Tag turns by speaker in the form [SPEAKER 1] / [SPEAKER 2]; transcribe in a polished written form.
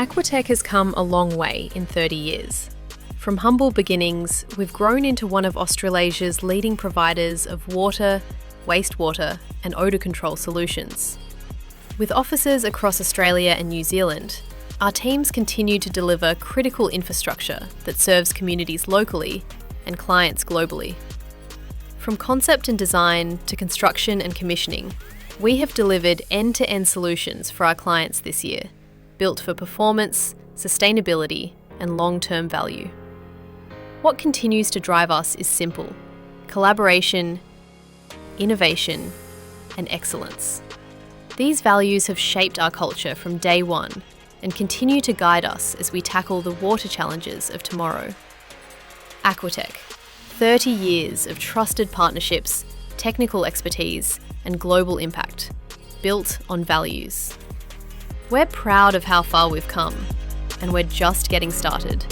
[SPEAKER 1] Aquatec has come a long way in 30 years. From humble beginnings, we've grown into one of Australasia's leading providers of water, wastewater and odour control solutions. With offices across Australia and New Zealand, our teams continue to deliver critical infrastructure that serves communities locally and clients globally. From concept and design to construction and commissioning, we have delivered end-to-end solutions for our clients this year, built for performance, sustainability and long-term value. What continues to drive us is simple: collaboration, innovation and excellence. These values have shaped our culture from day one and continue to guide us as we tackle the water challenges of tomorrow. Aquatec, 30 years of trusted partnerships, technical expertise and global impact, built on values. We're proud of how far we've come, and we're just getting started.